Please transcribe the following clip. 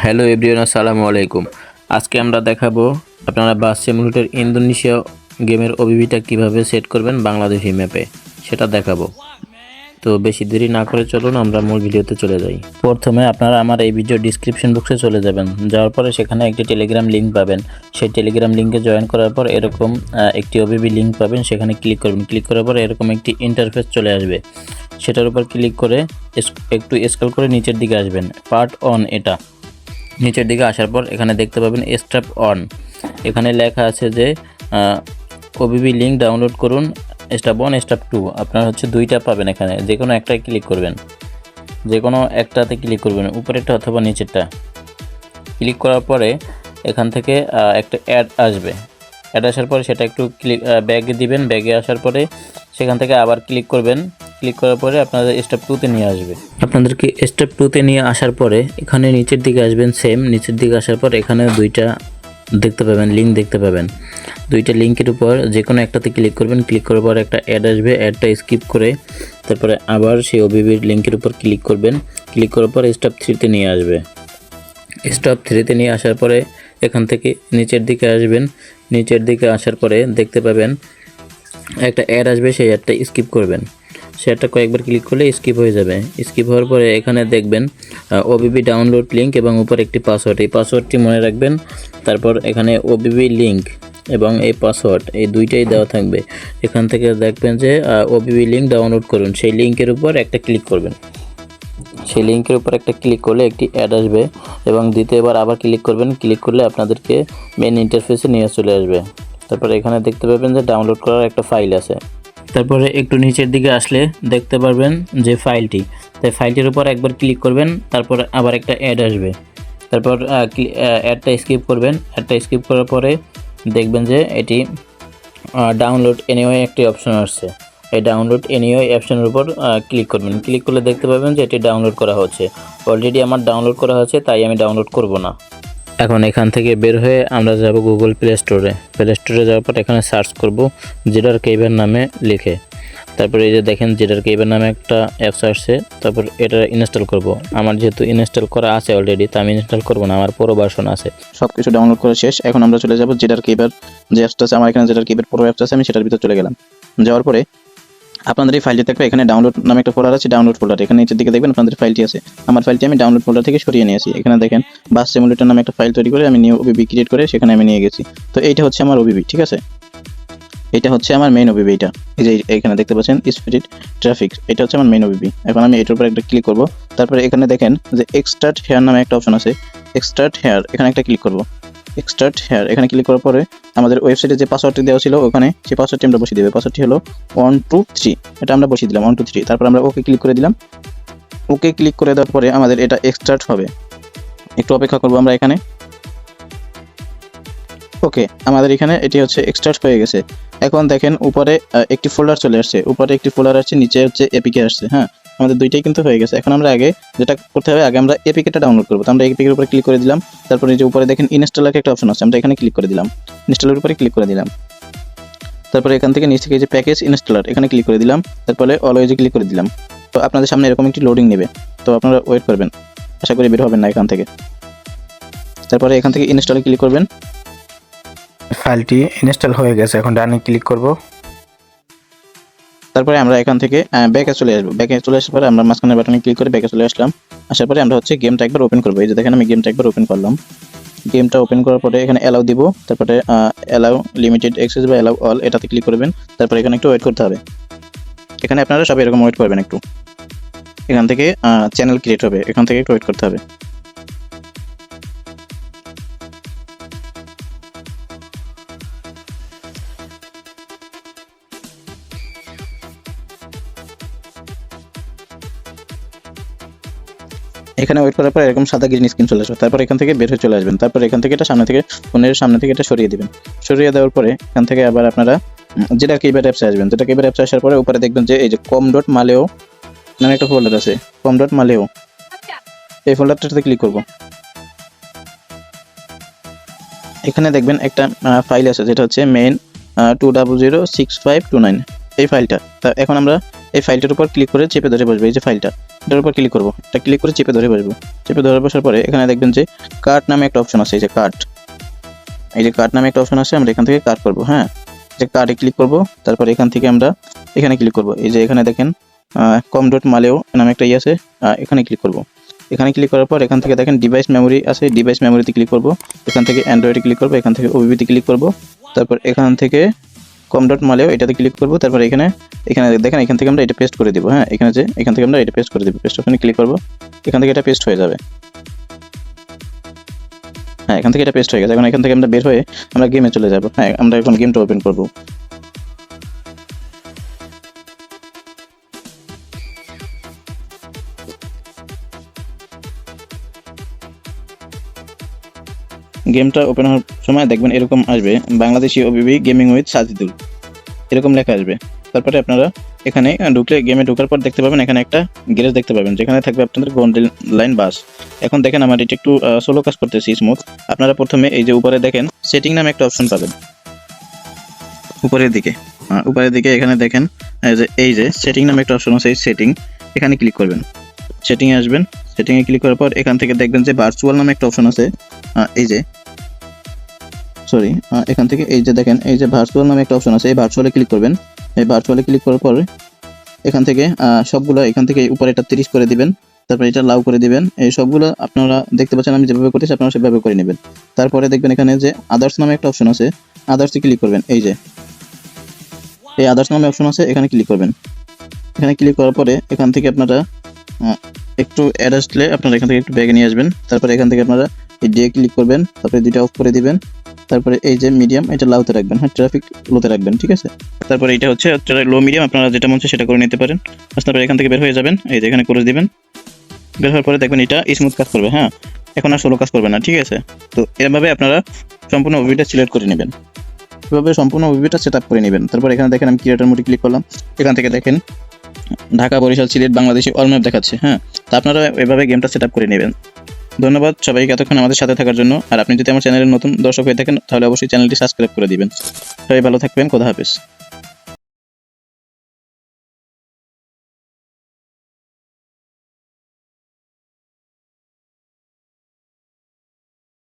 Hello everyone, আসসালামু আলাইকুম। আজকে আমরা দেখাবো আপনারা বাস সিমুলেটর ইন্দোনেশিয়া গেমের ওবিবিটা কিভাবে সেট করবেন বাংলাদেশি ম্যাপে, সেটা দেখাবো। তো বেশি দেরি না করে চলুন আমরা মূল ভিডিওতে চলে যাই। প্রথমে আপনারা আমার এই ভিডিও ডিসক্রিপশন বক্সে চলে যাবেন। যাওয়ার পরে সেখানে একটি টেলিগ্রাম লিঙ্ক পাবেন। সেই টেলিগ্রাম লিঙ্কে জয়েন করার পর এরকম একটি ওবিবি লিঙ্ক পাবেন, সেখানে ক্লিক করবেন। ক্লিক করার পর এরকম একটি ইন্টারফেস চলে আসবে। সেটার উপর ক্লিক করে একটু স্ক্রল করে নিচের দিকে আসবেন। পার্ট অন, এটা নিচের দিকে আসার পর এখানে দেখতে পাবেন স্টেপ অন। এখানে লেখা আছে যে ওবিবি লিঙ্ক ডাউনলোড করুন, স্টেপ 1 স্টেপ 2। আপনারা দুইটা পাবেন, এখানে যে কোনো একটাই ক্লিক করবেন, যে কোনো একটাতে ক্লিক করবেন, উপরেরটা অথবা নিচেরটা। ক্লিক করার পরে এখান থেকে একটা অ্যাড আসবে। অ্যাড আসার পরে সেটা একটু ব্যাগে দিবেন। ব্যাগে আসার পরে সেখান থেকে আবার ক্লিক করবেন। ক্লিক করার পরে আপনাদের স্টেপ 2তে নিয়ে আসবে। আপনাদেরকে স্টেপ 2তে নিয়ে আসার পরে এখানে নিচের দিকে আসবেন। সেম নিচের দিকে আসার পর এখানে দুইটা দেখতে পাবেন, লিঙ্ক দেখতে পাবেন। দুইটা লিঙ্কের উপর যে কোনো একটাতে ক্লিক করবেন। ক্লিক করার পর একটা অ্যাড আসবে, অ্যাডটা স্কিপ করে তারপরে আবার সেই ওবিবির লিঙ্কের উপর ক্লিক করবেন। ক্লিক করার পর স্টেপ 3তে নিয়ে আসবে। স্টেপ 3তে নিয়ে আসার পরে এখান থেকে নিচের দিকে আসবেন। নিচের দিকে আসার পরে দেখতে পাবেন একটা অ্যাড আসবে, সেই অ্যাডটা স্কিপ করবেন। সেটা কয়েকবার ক্লিক করলে স্কিপ হয়ে যাবে। স্কিপ হওয়ার পরে এখানে দেখবেন ওবিবি ডাউনলোড লিঙ্ক এবং উপর একটি পাসওয়ার্ড। এই পাসওয়ার্ডটি মনে রাখবেন। তারপর এখানে ওবিবি লিঙ্ক এবং এই পাসওয়ার্ড এই দুইটাই দেওয়া থাকবে। এখান থেকে দেখবেন যে ওবিবি লিঙ্ক ডাউনলোড করুন, সেই লিঙ্কের উপর একটা ক্লিক করবেন। সেই লিঙ্কের উপর একটা ক্লিক করলে একটি অ্যাড আসবে এবং দ্বিতীয়বার আবার ক্লিক করবেন। ক্লিক করলে আপনাদেরকে মেন ইন্টারফেসে নিয়ে চলে আসবে। তারপরে এখানে দেখতে পাবেন যে ডাউনলোড করার একটা ফাইল আছে। তারপরে একটু নিচের দিকে আসলে দেখতে পারবেন যে ফাইলটি, তাই ফাইলটির উপর একবার ক্লিক করবেন। তারপর আবার একটা অ্যাড আসবে। তারপর অ্যাডটা স্কিপ করবেন। অ্যাডটা স্কিপ করার পরে দেখবেন যে এটি ডাউনলোড এনিওয়ে একটি অপশন আসছে। এই ডাউনলোড এনিওয়ে অপশনের উপর ক্লিক করবেন। ক্লিক করলে দেখতে পাবেন যে এটি ডাউনলোড করা হচ্ছে। অলরেডি আমার ডাউনলোড করা হচ্ছে, তাই আমি ডাউনলোড করব না। এখন এখান থেকে বের হয়ে আমরা যাব গুগল প্লে স্টোরে। প্লে স্টোরে যাওয়ার পর এখানে সার্চ করব জেডার কেইবার নামে লিখে। তারপরে এই যে দেখেন জেডার কেইবার নামে একটা অ্যাপস আসছে। তারপর এটা ইনস্টল করব। আমার যেহেতু ইনস্টল করা আছে অলরেডি, তা আমি ইনস্টল করব না, আমার পুরো ভার্সন আছে। সব কিছু ডাউনলোড করা শেষ। এখন আমরা চলে যাব জেডার কেইবার যে অ্যাপসটা আছে। আমার এখানে জেডার কেইবার পুরো অ্যাপস আছে, আমি সেটার ভিতর চলে গেলাম। যাওয়ার পরে আপনাদের এই ফাইলটি থাকবে। এখানে ডাউনলোড নামে একটা ফোল্ডার আছে, ডাউনলোড ফোল্ডার। এখানে নিচের দিকে দেখবেন আপনাদের ফাইলটি আছে। আমার ফাইলটি আমি ডাউনলোড ফোল্ডার থেকে সরিয়ে নিয়েছি। এখানে দেখেন বাস সিমুলেটর নামে একটা ফাইল তৈরি করে আমি নিউ ওবিবি ক্রিয়েট করে সেখানে আমি নিয়ে গেছি। তো এইটা হচ্ছে আমার ওবিবি, ঠিক আছে। এটা হচ্ছে আমার মেইন ওবিবি। এটা এই যে এখানে দেখতে পাচ্ছেন স্পিরিট ট্রাফিক, এটা হচ্ছে আমার মেইন ওবিবি। এখন আমি এটার উপর একটা ক্লিক করব। তারপরে এখানে দেখেন যে এক্সট্রাক্ট হেয়ার নামে একটা অপশন আছে। এক্সট্রাক্ট হেয়ার, এখানে একটা ক্লিক করব। এক্সট্রাক্ট হেয়ার এখানে ক্লিক করার পরে আমাদের ওয়েবসাইটে যে পাসওয়ার্ডটি দেওয়া ছিল ওখানে সেই পাসওয়ার্ডটি আমরা বসিয়ে দেব। পাসওয়ার্ডটি হলো 123, এটা আমরা বসিয়ে দিলাম 123। তারপর আমরা ওকে ক্লিক করে দিলাম। ওকে ক্লিক করে দেওয়ার পরে আমাদের এটা এক্সট্রাক্ট হবে। একটু অপেক্ষা করব আমরা এখানে। ওকে, আমাদের এখানে এটি হচ্ছে এক্সট্রাক্ট হয়ে গেছে। এখন দেখেন উপরে একটি ফোল্ডার চলে আসছে, উপরে একটি ফোল্ডার আসছে, নিচে হচ্ছে এপিকে আসছে। হ্যাঁ, আমাদের দুইটাই কিন্তু হয়ে গেছে। এখন আমরা আগে যেটা করতে হবে, আগে আমরা এপিকেটা ডাউনলোড করবো। তো আমরা এপিকের উপরে ক্লিক করে দিলাম। তারপরে যে উপরে দেখেন ইনস্টলার একটা অপশন আছে, আমরা এখানে ক্লিক করে দিলাম। ইনস্টলার উপরে ক্লিক করে দিলাম। তারপরে এখান থেকে নিচ থেকে যে প্যাকেজ ইনস্টলার এখানে ক্লিক করে দিলাম। তারপরে অলওয়েজে ক্লিক করে দিলাম। তো আপনাদের সামনে এরকম একটি লোডিং নেবে, তো আপনারা ওয়েট করবেন, আশা করি বের হবেন না এখান থেকে। তারপরে এখান থেকে ইনস্টলে ক্লিক করবেন। ফাইলটি ইনস্টল হয়ে গেছে, এখন ডানে ক্লিক করব। তারপরে আমরা এখান থেকে ব্যাকে চলে আসবো। ব্যাকে চলে আসার পরে আমরা মাঝখানের বাটনে ক্লিক করে ব্যাকে চলে আসলাম। আসার পরে আমরা হচ্ছে গেমটা একবার ওপেন করবো। এই যে দেখেন আমি গেমটা একবার ওপেন করলাম। গেমটা ওপেন করার পরে এখানে অ্যালাউ দিব। তারপরে অ্যালাউ লিমিটেড অ্যাক্সেস বা অ্যালাউ অল এটাতে ক্লিক করবেন। তারপরে এখানে একটু ওয়েট করতে হবে। এখানে আপনারা সব এরকম ওয়েট করবেন একটু। এখান থেকে চ্যানেল ক্রিয়েট হবে, এখান থেকে একটু ওয়েট করতে হবে। এখানে ওয়েট করার পর এরকম সাদা গ্রিন স্ক্রিন চলে আসবে। তারপর এখান থেকে বের হয়ে চলে আসবেন। তারপর এখান থেকে এটা সামনে থেকে ফোনের সামনে থেকে এটা সরিয়ে দিবেন। সরিয়ে দেওয়ার পরে এখান থেকে আবার আপনারা যেটা কেইবার অ্যাপসে আসবেন। যেটা কেইবার অ্যাপসে আসার পরে উপরে দেখবেন যে এই যে com.maleo নামে একটা ফোল্ডার আছে, com.maleo। এই ফোল্ডারটাতে ক্লিক করব। এখানে দেখবেন একটা ফাইল আছে যেটা হচ্ছে মেইন 2006529, এই ফাইলটা। তা এখন আমরা এই ফাইলটার উপর ক্লিক করে চেপে ধরে বসবে, এই যে ফাইলটা, এটার উপর ক্লিক করবো, এটা ক্লিক করে চেপে ধরে বসবো। চেপে ধরে বসার পরে এখানে দেখবেন যে কাট নামে একটা অপশন আছে, এই যে কাট, এই যে কাট নামে একটা অপশন আছে, আমরা এখান থেকে কাট করবো। হ্যাঁ, যে কার্ডে ক্লিক করব, তারপর এখান থেকে আমরা এখানে ক্লিক করব। এই যে এখানে দেখেন com.maleo নামে একটা আছে, এখানে ক্লিক করব। এখানে ক্লিক করার পর এখান থেকে দেখেন ডিভাইস মেমোরি আছে, ডিভাইস মেমোরিতে ক্লিক করব। এখান থেকে অ্যান্ড্রয়েডে ক্লিক করব, এখান থেকে ওবিবিতে ক্লিক করব, তারপর এখান থেকে com.maleo এটাতে ক্লিক করব। তারপর এখানে দেখেন এখান থেকে আমরা এটা পেস্ট করে দিব। হ্যাঁ, এখান থেকে আমরা এটা পেস্ট করে দিব, পেস্ট অপশনে ক্লিক করব, এখান থেকে এটা পেস্ট হয়ে যাবে। হ্যাঁ, এখান থেকে এটা পেস্ট হয়ে গেছে। এখন এখান থেকে আমরা বের হয়ে আমরা গেমে চলে যাব। হ্যাঁ, আমরা এখন গেমটা ওপেন করব। গেমটা ওপেন হওয়ার সময় দেখবেন এরকম আসবে, Bangladeshi OBB gaming with Sajidul, এরকম লেখা আসবে। তারপরে আপনারা এখানে ঢুকলে গেমে ঢোকার পর দেখতে পাবেন এখানে একটা গ্যারেজ দেখতে পাবেন, যেখানে থাকবে আপনাদের গোল্ডেন লাইন বাস। এখন দেখেন আমার এটা একটু স্লো কাজ করতেছি, স্মুথ। আপনারা প্রথমে এই যে উপরে দেখেন সেটিং নামে একটা অপশন পাবেন উপরের দিকে এখানে দেখেন এই যে সেটিং নামে একটা অপশন আছে, এই সেটিং, এখানে ক্লিক করবেন। সেটিংয়ে আসবেন, সেটিংয়ে ক্লিক করার পর এখান থেকে দেখবেন যে ভার্চুয়াল নামে একটা অপশন আছে, এই যে এখান থেকে এই যে দেখেন এই যে ভার্চুয়াল নামে একটা অপশন আছে, এই ভার্চুয়ালে ক্লিক করবেন। এই ভার্চুয়ালে ক্লিক করার পর এখান থেকে সবগুলো এখান থেকে উপরে এটা 30 করে দিবেন, তারপর এটা লাউ করে দিবেন। এই সবগুলো আপনারা দেখতে পাচ্ছেন আমি যেভাবে করতেছি, আপনারা সেভাবে করে নেবেন। তারপরে দেখবেন এখানে যে আদার্স নামে একটা অপশন আছে, আদার্সে ক্লিক করবেন। এই যে এই আদার্স নামে অপশন আছে, এখানে ক্লিক করবেন। এখানে ক্লিক করার পরে এখান থেকে আপনারা একটু অ্যাড আসলে আপনারা এখান থেকে একটু ব্যাগে নিয়ে আসবেন। তারপরে এখান থেকে আপনারা এই ডে ক্লিক করবেন, তারপরে দুইটা অফ করে দিবেন। তারপরে এই যে মিডিয়াম, এটা লাউতে রাখবেন। হ্যাঁ, ট্রাফিক লোতে রাখবেন, ঠিক আছে। তারপরে এটা হচ্ছে লো মিডিয়াম, আপনারা যেটা মন চায় সেটা করে নিতে পারেন। তারপরে এখান থেকে বের হয়ে যাবেন, এই যে এখানে করে দিবেন। বের হওয়ার পরে দেখবেন এটা স্মুথ কাজ করবে। হ্যাঁ, এখন আর স্লো কাজ করবে না, ঠিক আছে। তো এভাবে আপনারা সম্পূর্ণ ওবিটা সিলেক্ট করে নেবেন, এভাবে সম্পূর্ণ ওবিটা সেট আপ করে নেবেন। তারপর এখানে দেখেন আমি ক্রিয়েটর মোডে ক্লিক করলাম, এখান থেকে দেখেন ঢাকা, বরিশাল, সিলেট, বাংলাদেশি অল ম্যাপ দেখাচ্ছে। হ্যাঁ, তো আপনারা এভাবে গেমটা সেট আপ করে নেবেন। ধন্যবাদ সবাইকে এতক্ষণ আমাদের সাথে থাকার জন্য। আর আপনি যদি আমার চ্যানেলের নতুন দর্শক হয়ে থাকেন তাহলে অবশ্যই চ্যানেলটি সাবস্ক্রাইব করে দিবেন। সবাই ভালো থাকবেন, খোদা হাফেজ।